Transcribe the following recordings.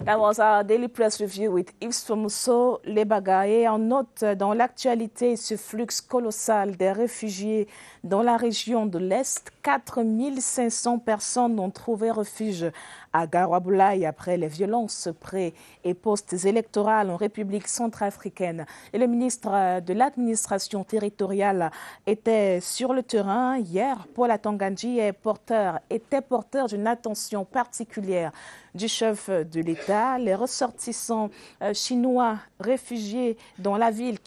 That was our daily press review with Yves Fomuso Lebagaye. En note dans l'actualité ce flux colossal des réfugiés dans la région de l'Est. 4500 personnes ont trouvé refuge à Garoua-Boulaye après les violences pré- et post-électorales en République centrafricaine. Et le ministre de l'administration territoriale était sur le terrain hier. Paul Atangandji était porteur d'une attention particulière du chef de l'État. Les ressortissants chinois réfugiés dans la ville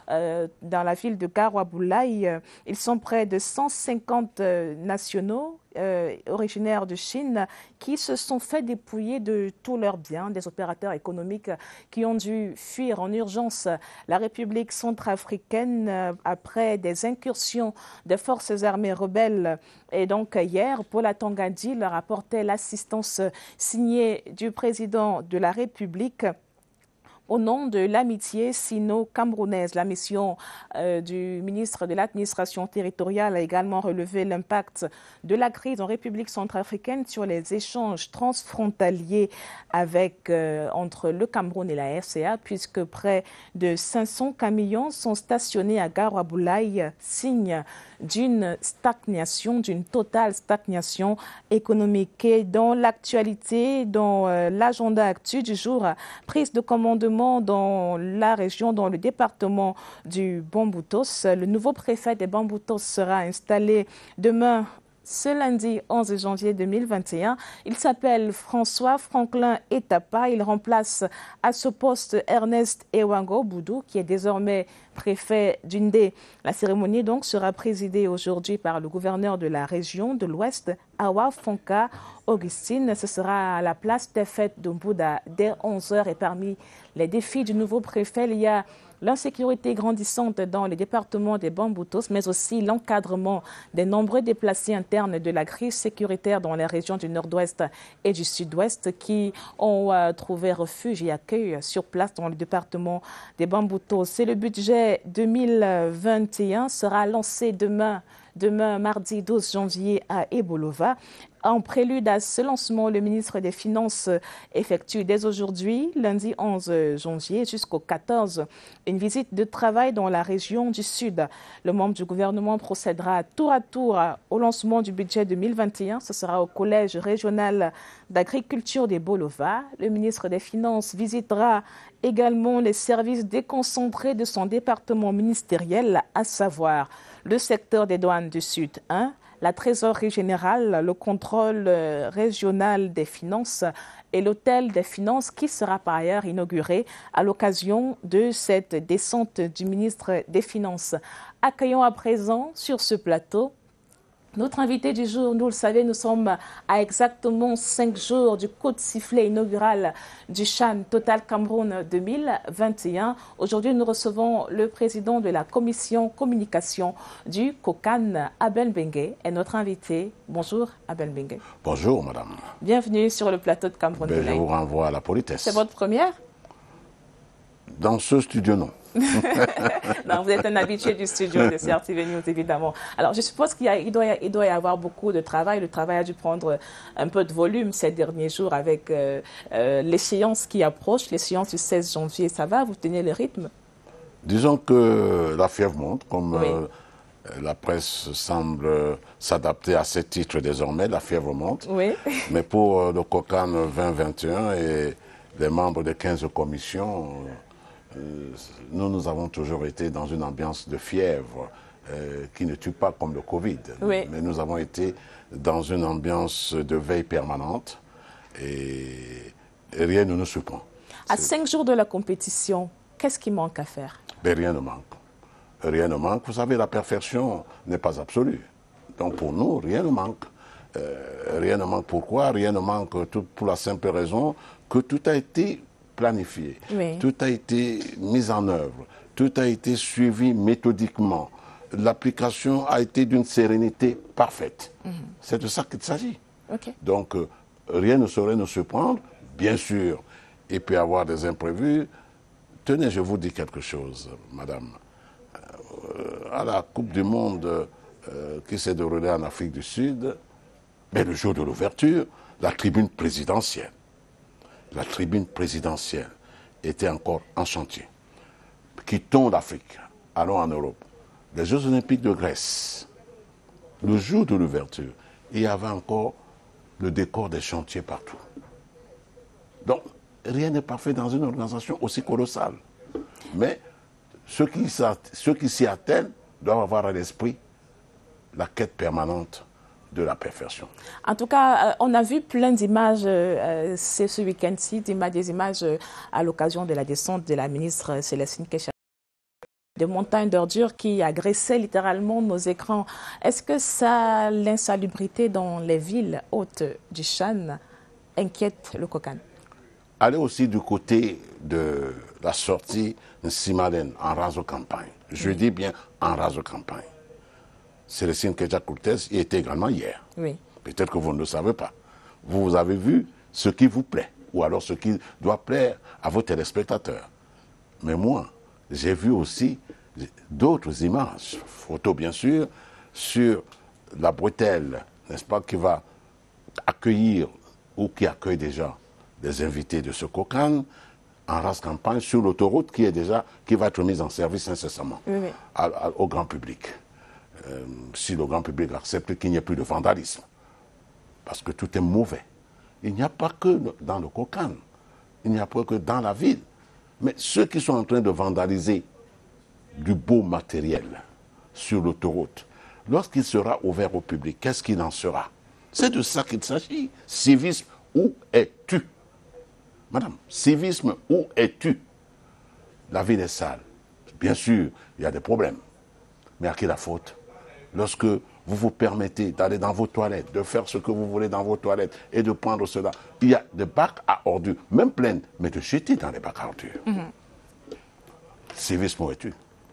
dans la ville de Garoua-Boulaye, ils sont près de 150 nationaux originaires de Chine qui se sont fait dépouiller de tous leurs biens, des opérateurs économiques qui ont dû fuir en urgence la République centrafricaine après des incursions des forces armées rebelles. Et donc hier, Paul Atangandji leur apportait l'assistance signée du président de la République au nom de l'amitié sino-camerounaise. La mission du ministre de l'administration territoriale a également relevé l'impact de la crise en République centrafricaine sur les échanges transfrontaliers entre le Cameroun et la RCA, puisque près de 500 camions sont stationnés à Garoua-Boulaye, signe d'une stagnation, d'une totale stagnation économique. Et dans l'actualité, dans l'agenda actu du jour, prise de commandement dans la région, dans le département du Bamboutos. Le nouveau préfet des Bamboutos sera installé demain, ce lundi 11 janvier 2021. Il s'appelle François Franklin Etapa. Il remplace à ce poste Ernest Ewango Boudou, qui est désormais préfet d'Undé. La cérémonie donc sera présidée aujourd'hui par le gouverneur de la région de l'Ouest, Awa Fonka Augustine. Ce sera à la place des fêtes de Mbouda dès 11h. Et parmi les défis du nouveau préfet, il y a l'insécurité grandissante dans les départements des Bamboutos, mais aussi l'encadrement des nombreux déplacés internes de la crise sécuritaire dans les régions du nord-ouest et du sud-ouest qui ont trouvé refuge et accueil sur place dans le département des Bamboutos. Et le budget 2021 sera lancé demain, mardi 12 janvier à Ebolova. En prélude à ce lancement, le ministre des Finances effectue dès aujourd'hui, lundi 11 janvier jusqu'au 14, une visite de travail dans la région du Sud. Le membre du gouvernement procédera tour à tour au lancement du budget 2021. Ce sera au Collège régional d'agriculture des Bolova. Le ministre des Finances visitera également les services déconcentrés de son département ministériel, à savoir le secteur des douanes du Sud 1, la trésorerie générale, le contrôle régional des finances et l'hôtel des finances qui sera par ailleurs inauguré à l'occasion de cette descente du ministre des Finances. Accueillons à présent sur ce plateau notre invité du jour. Nous le savez, nous sommes à exactement 5 jours du coup de sifflet inaugural du CHAN Total Cameroun 2021. Aujourd'hui, nous recevons le président de la commission communication du COCAN, Abel Bengue, est notre invité. Bonjour, Abel Bengue. Bonjour, madame. Bienvenue sur le plateau de Cameroun. Je vous renvoie à la politesse. C'est votre première? Dans ce studio, non. Non, vous êtes un habitué du studio de CRTV News, évidemment. Alors, je suppose qu'il doit y avoir beaucoup de travail. Le travail a dû prendre un peu de volume ces derniers jours avec l'échéance qui approche, l'échéance du 16 janvier. Ça va? Vous tenez le rythme? Disons que la fièvre monte, comme oui. La presse semble s'adapter à ces titres désormais. La fièvre monte. Oui. Mais pour le COCAN 2021 et les membres des 15 commissions, nous avons toujours été dans une ambiance de fièvre qui ne tue pas comme le Covid. Oui. Mais nous avons été dans une ambiance de veille permanente et rien ne nous surprend. À 5 jours de la compétition, qu'est-ce qui manque à faire? Mais rien ne manque. Rien ne manque. Vous savez, la perfection n'est pas absolue. Donc pour nous, rien ne manque. Rien ne manque. Pourquoi? Rien ne manque pour la simple raison que tout a été planifié, oui. Tout a été mis en œuvre, tout a été suivi méthodiquement. L'application a été d'une sérénité parfaite. C'est de ça qu'il s'agit. Okay. Donc, rien ne saurait nous surprendre. Bien sûr, il peut y avoir des imprévus. Tenez, je vous dis quelque chose, madame. À la Coupe du Monde qui s'est déroulée en Afrique du Sud, mais le jour de l'ouverture, la tribune présidentielle, la tribune présidentielle était encore en chantier. Quittons l'Afrique, allons en Europe. Les Jeux Olympiques de Grèce, le jour de l'ouverture, il y avait encore le décor des chantiers partout. Donc, rien n'est parfait dans une organisation aussi colossale. Mais ceux qui s'y atteignent doivent avoir à l'esprit la quête permanente de la perfection. En tout cas, on a vu plein d'images ce week-end-ci, des images à l'occasion de la descente de la ministre Célestine Kécha, de montagnes d'ordures qui agressaient littéralement nos écrans. Est-ce que ça, l'insalubrité dans les villes hautes du Chan inquiète le COCAN? Allez aussi du côté de la sortie de Simalène en raso-campagne. Je dis bien en raso-campagne. Célestine Kécha-Cortez y était également hier. Oui. Peut-être que vous ne le savez pas. Vous avez vu ce qui vous plaît, ou alors ce qui doit plaire à vos téléspectateurs. Mais moi, j'ai vu aussi d'autres images, photos bien sûr, sur la bretelle, n'est-ce pas, qui va accueillir, ou qui accueille déjà des invités de ce COCAN, en race campagne, sur l'autoroute qui va être mise en service incessamment au grand public. Si le grand public accepte qu'il n'y ait plus de vandalisme. Parce que tout est mauvais. Il n'y a pas que dans le COCAN, il n'y a pas que dans la ville. Mais ceux qui sont en train de vandaliser du beau matériel sur l'autoroute, lorsqu'il sera ouvert au public, qu'est-ce qu'il en sera? C'est de ça qu'il s'agit. Civisme, où es-tu? Madame, civisme, où es-tu? La ville est sale. Bien sûr, il y a des problèmes. Mais à qui la faute? Lorsque vous vous permettez d'aller dans vos toilettes, de faire ce que vous voulez dans vos toilettes et de prendre cela, il y a des bacs à ordures, même pleines, mais de jeter dans les bacs à ordures. Civisme, où es-tu?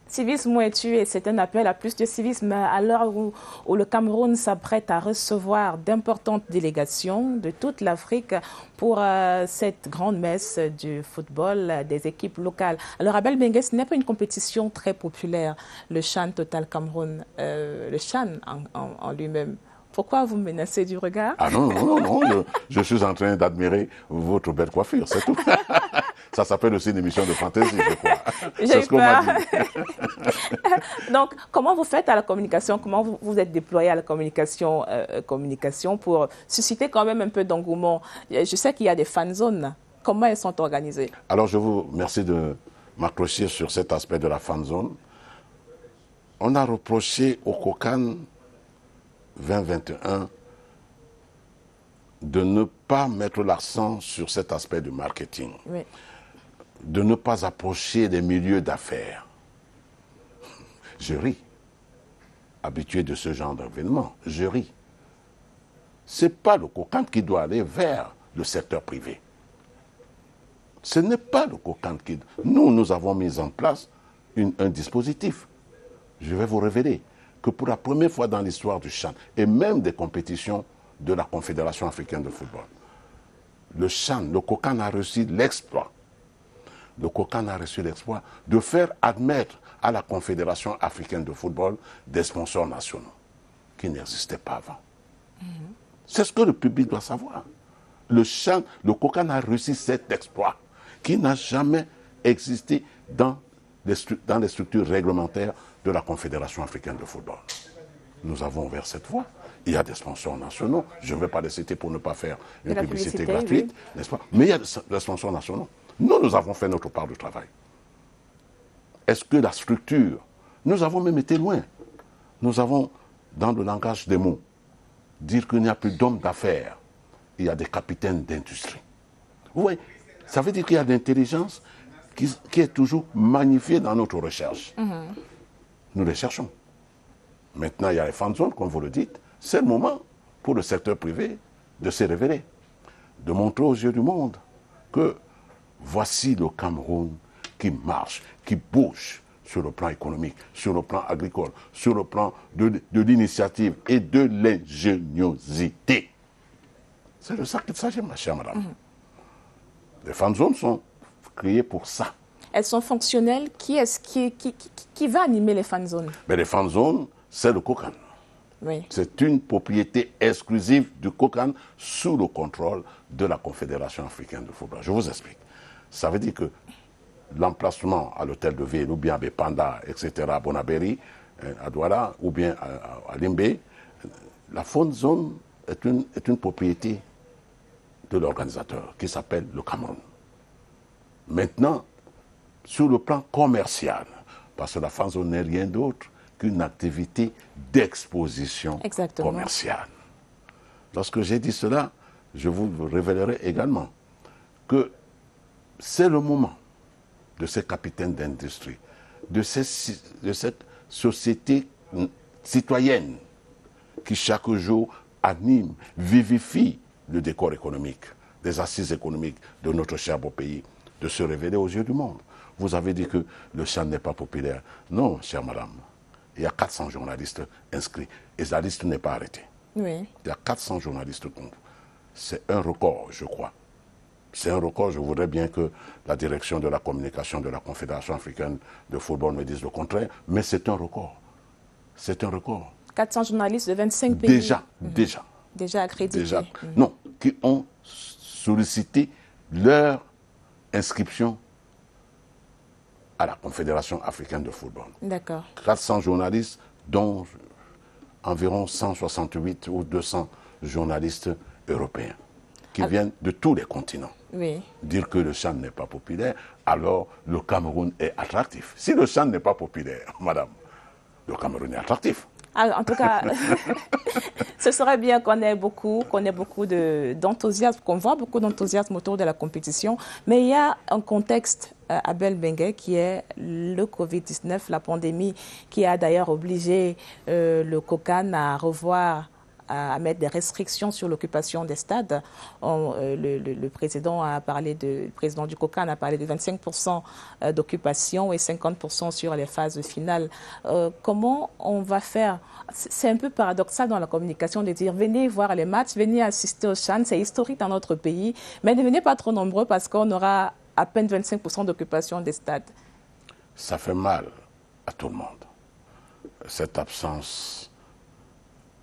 Civisme, où es-tu? Et c'est un appel à plus de civisme à l'heure où le Cameroun s'apprête à recevoir d'importantes délégations de toute l'Afrique pour cette grande messe du football des équipes locales. Alors, Abel Bengue, ce n'est pas une compétition très populaire, le Chan Total Cameroun, le Chan en lui-même. Pourquoi vous menacez du regard? Ah non, je suis en train d'admirer votre belle coiffure, c'est tout. Ça s'appelle aussi une émission de fantaisie, je crois. C'est ce qu'on m'a dit. Donc, comment vous faites à la communication? Comment vous êtes déployé à la communication pour susciter quand même un peu d'engouement? Je sais qu'il y a des fan zones. Comment elles sont organisées? Alors, je vous remercie de m'accrocher sur cet aspect de la fan zone. On a reproché au COCAN 2021 de ne pas mettre l'accent sur cet aspect du marketing, de ne pas approcher des milieux d'affaires. Je ris, habitué de ce genre d'événement, je ris. Ce n'est pas le COCAN qui doit aller vers le secteur privé. Ce n'est pas le COCAN qui... Nous avons mis en place un dispositif. Je vais vous révéler que pour la première fois dans l'histoire du Chan, et même des compétitions de la Confédération africaine de football, le Chan, le COCAN a reçu l'exploit. Le COCAN a reçu l'exploit de faire admettre à la Confédération africaine de football des sponsors nationaux qui n'existaient pas avant. C'est ce que le public doit savoir. Le Chan, le COCAN a réussi cet exploit qui n'a jamais existé dans les structures réglementaires de la Confédération africaine de football. Nous avons ouvert cette voie. Il y a des sponsors nationaux. Je ne vais pas les citer pour ne pas faire une publicité gratuite, n'est-ce pas? Mais il y a des sponsors nationaux. Nous avons fait notre part du travail. Est-ce que la structure... Nous avons même été loin. Nous avons, dans le langage des mots, dire qu'il n'y a plus d'hommes d'affaires. Il y a des capitaines d'industrie. Vous voyez, ça veut dire qu'il y a de l'intelligence qui est toujours magnifiée dans notre recherche. Nous les cherchons. Maintenant, il y a les fan zones, comme vous le dites. C'est le moment pour le secteur privé de se révéler, de montrer aux yeux du monde que voici le Cameroun qui marche, qui bouge sur le plan économique, sur le plan agricole, sur le plan de l'initiative et de l'ingéniosité. C'est de ça qu'il s'agit, ma chère madame. Les fan zones sont créées pour ça. Elles sont fonctionnelles. Qui va animer les fan zones? Mais les fan zones, c'est le COCAN. Oui. C'est une propriété exclusive du COCAN sous le contrôle de la Confédération africaine de football. Je vous explique. Ça veut dire que l'emplacement à l'hôtel de ville, ou bien à Bepanda, etc., à Bonaberi, à Douala, ou bien à Limbe, la faune zone est une propriété de l'organisateur qui s'appelle le Cameroun. Maintenant, sur le plan commercial, parce que la fan zone n'est rien d'autre qu'une activité d'exposition commerciale. Lorsque j'ai dit cela, je vous révélerai également que c'est le moment de ces capitaines d'industrie, de cette société citoyenne qui chaque jour anime, vivifie le décor économique, les assises économiques de notre cher beau pays, de se révéler aux yeux du monde. Vous avez dit que le chant n'est pas populaire. Non, chère madame, il y a 400 journalistes inscrits et la liste n'est pas arrêtée. Oui. Il y a 400 journalistes. C'est un record, je crois. C'est un record. Je voudrais bien que la direction de la communication de la Confédération africaine de football me dise le contraire, mais c'est un record. C'est un record. 400 journalistes de 25 pays. Déjà accrédités. Non, qui ont sollicité leur inscription à la Confédération africaine de football. D'accord. 400 journalistes, dont environ 168 ou 200 journalistes européens, qui viennent de tous les continents. Oui. Dire que le chant n'est pas populaire, alors le Cameroun est attractif. Si le chant n'est pas populaire, madame, le Cameroun est attractif. En tout cas, ce serait bien qu'on ait beaucoup d'enthousiasme, qu'on voit beaucoup d'enthousiasme autour de la compétition. Mais il y a un contexte, Abel Bengué, qui est le Covid-19, la pandémie, qui a d'ailleurs obligé le COCAN à revoir, à mettre des restrictions sur l'occupation des stades. Le président du COCAN a parlé de 25% d'occupation et 50% sur les phases finales. Comment on va faire? C'est un peu paradoxal dans la communication de dire venez voir les matchs, venez assister au CHAN, c'est historique dans notre pays, mais ne venez pas trop nombreux parce qu'on aura à peine 25% d'occupation des stades. Ça fait mal à tout le monde, cette absence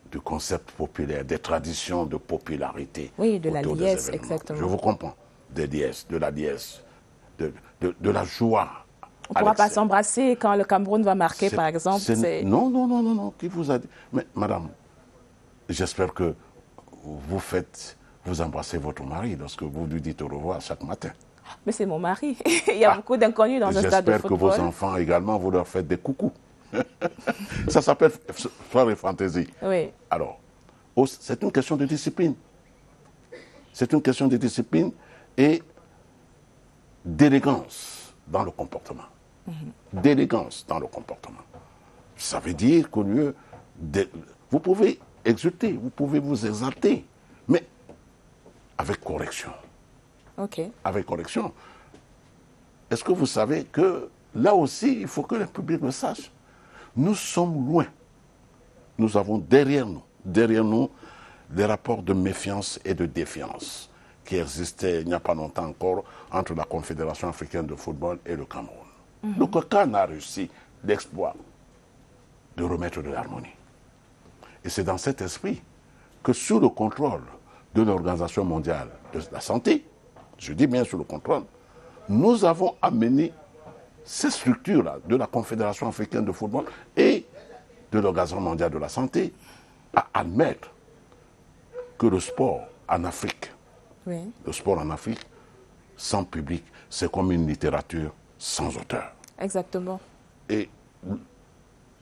du concept populaire, des traditions de popularité. Oui, de la liesse, exactement. Je vous comprends. Des liesses, de la liesse, de la joie. On ne pourra pas s'embrasser quand le Cameroun va marquer, par exemple. Non. Qui vous a dit? Mais madame, j'espère que vous embrassez votre mari lorsque vous lui dites au revoir chaque matin. Mais c'est mon mari. Il y a beaucoup d'inconnus dans un stade de football. J'espère que vos enfants également, vous leur faites des coucous. Ça s'appelle soirée fantaisie. Oui. Alors, c'est une question de discipline. C'est une question de discipline et d'élégance dans le comportement. D'élégance dans le comportement. Ça veut dire qu'au lieu de... Vous pouvez exulter, vous pouvez vous exalter, mais avec correction. OK. Avec correction. Est-ce que vous savez que là aussi, il faut que le public le sache? Nous sommes loin. Nous avons derrière nous, des rapports de méfiance et de défiance qui existaient il n'y a pas longtemps encore entre la Confédération africaine de football et le Cameroun. Le COCAN a réussi l'exploit de remettre de l'harmonie. Et c'est dans cet esprit que sous le contrôle de l'Organisation mondiale de la santé, je dis bien sous le contrôle, nous avons amené ces structures-là de la Confédération africaine de football et de l'Organisation mondiale de la santé à admettre que le sport en Afrique, sans public, c'est comme une littérature sans auteur. Exactement. Et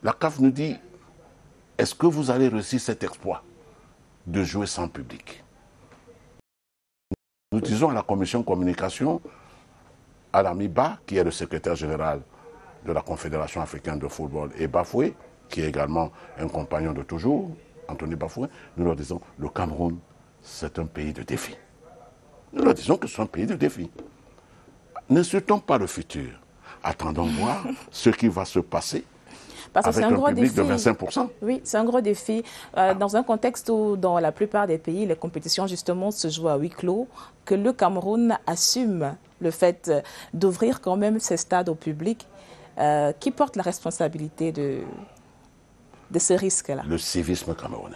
la CAF nous dit, est-ce que vous allez réussir cet exploit de jouer sans public? Nous disons à la commission communication, à l'ami Ba, qui est le secrétaire général de la Confédération africaine de football, et Bafoué, qui est également un compagnon de toujours, Anthony Bafoué, nous leur disons, le Cameroun, c'est un pays de défi. Nous leur disons que c'est un pays de défi. N'insultons pas le futur. Attendons voir ce qui va se passer. Parce que c'est un gros public de 25%. Oui, c'est un gros défi. Dans un contexte où, dans la plupart des pays, les compétitions, justement, se jouent à huis clos, que le Cameroun assume le fait d'ouvrir quand même ses stades au public. Qui porte la responsabilité de... de ce risque-là? Le civisme camerounais.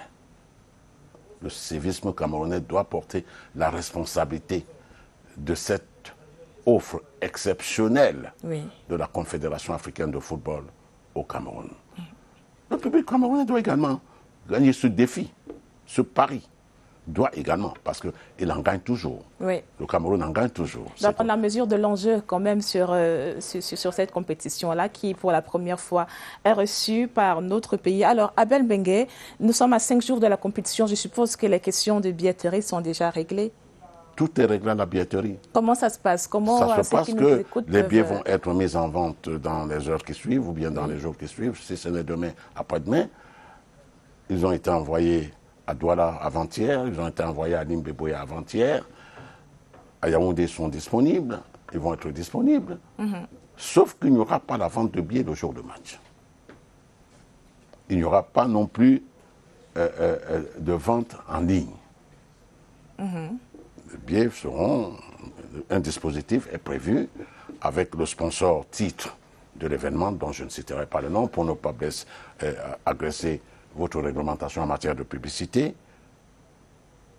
Le civisme camerounais doit porter la responsabilité de cette offre exceptionnelle de la Confédération africaine de football au Cameroun. Le public camerounais doit également gagner ce défi, ce pari. Doit également, parce qu'il en gagne toujours. Oui. Le Cameroun en gagne toujours. Doit prendre la mesure de l'enjeu quand même sur cette compétition-là qui, pour la première fois, est reçue par notre pays. Alors, Abel Bengue, nous sommes à 5 jours de la compétition. Je suppose que les questions de billetterie sont déjà réglées. Tout est réglé à la billetterie. Comment ça se passe? Comment ça se passe que les billets peuvent... vont être mis en vente dans les heures qui suivent ou bien dans les jours qui suivent. Si ce n'est demain, après-demain. Ils ont été envoyés à Douala avant-hier, ils ont été envoyés à Limbeboé avant-hier. À Yaoundé, ils sont disponibles, ils vont être disponibles. Sauf qu'il n'y aura pas la vente de billets le jour de match. Il n'y aura pas non plus de vente en ligne. Les billets seront... Un dispositif est prévu avec le sponsor titre de l'événement, dont je ne citerai pas le nom, pour ne pas agresser votre réglementation en matière de publicité,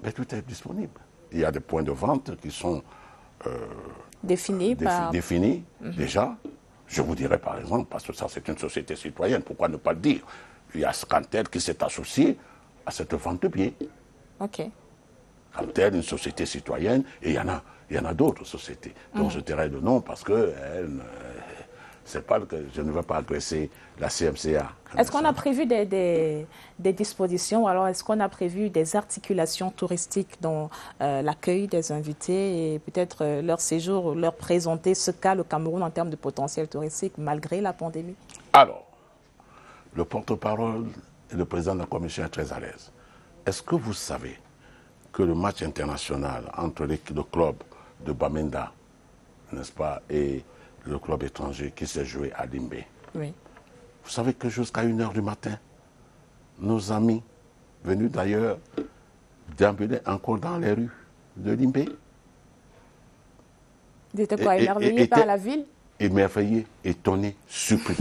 mais tout est disponible. Il y a des points de vente qui sont définis déjà. Je vous dirais par exemple, parce que ça c'est une société citoyenne, pourquoi ne pas le dire? Il y a Scantel qui s'est associé à cette vente de billets. Ok. Scantel, une société citoyenne, et il y en a d'autres sociétés dont je dirais le nom parce que c'est pas que je ne veux pas agresser la CMCA. Est-ce qu'on a prévu des dispositions, alors est-ce qu'on a prévu des articulations touristiques dans l'accueil des invités et peut-être leur séjour, leur présenter ce qu'a le Cameroun en termes de potentiel touristique malgré la pandémie? Alors, le porte-parole et le président de la commission est très à l'aise. Est-ce que vous savez que le match international entre le club de Bamenda, n'est-ce pas, et le club étranger qui s'est joué à Limbé. Oui. Vous savez que jusqu'à 1h du matin, nos amis, venus d'ailleurs, déambulaient encore dans les rues de Limbé. Ils étaient quoi, émerveillés par la ville? Émerveillés, étonnés, surpris.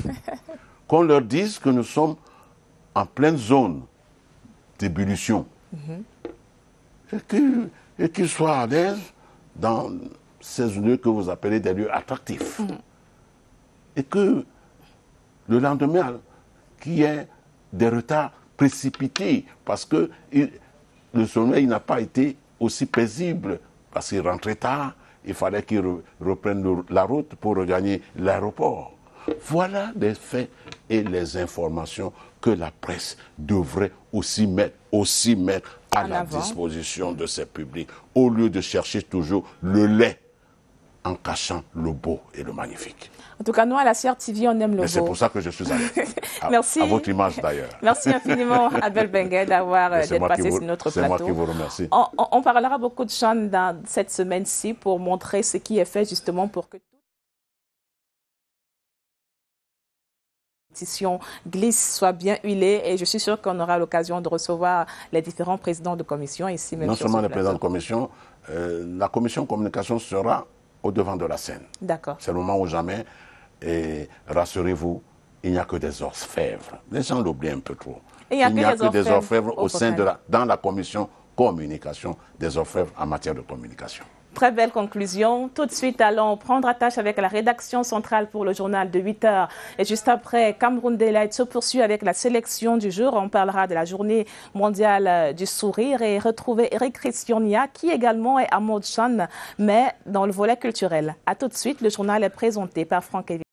Qu'on leur dise que nous sommes en pleine zone d'ébullition. Et qu'ils soient à l'aise dans ces lieux que vous appelez des lieux attractifs. Et que le lendemain, qu'il y ait des retards précipités, parce que le sommeil n'a pas été aussi paisible, parce qu'il rentrait tard, il fallait qu'il reprenne la route pour regagner l'aéroport. Voilà les faits et les informations que la presse devrait aussi mettre à la disposition de ses publics, au lieu de chercher toujours le laid en cachant le beau et le magnifique. En tout cas, nous, à la CRTV, on aime le beau. C'est pour ça que je suis à l'aise. Merci. À votre image, d'ailleurs. Merci infiniment, Abel Bengue, d'être passé sur notre plateau. C'est moi qui vous remercie. On parlera beaucoup de Chan dans cette semaine-ci pour montrer ce qui est fait justement pour que glisse, soit bien huilée, et je suis sûre qu'on aura l'occasion de recevoir les différents présidents de commission ici même. Non seulement les présidents de commission, la commission communication sera au devant de la scène. D'accord. C'est le moment ou jamais, et rassurez-vous, il n'y a que des orfèvres. Les gens l'oublient un peu trop. Il n'y a que des orfèvres au sein dans la commission communication, des orfèvres en matière de communication. Très belle conclusion. Tout de suite, allons prendre attache avec la rédaction centrale pour le journal de 8 h. Et juste après, Cameroun Daylight se poursuit avec la sélection du jour. On parlera de la journée mondiale du sourire et retrouver Eric Christiania, qui également est à Chan, mais dans le volet culturel. A tout de suite, le journal est présenté par Franck Evie.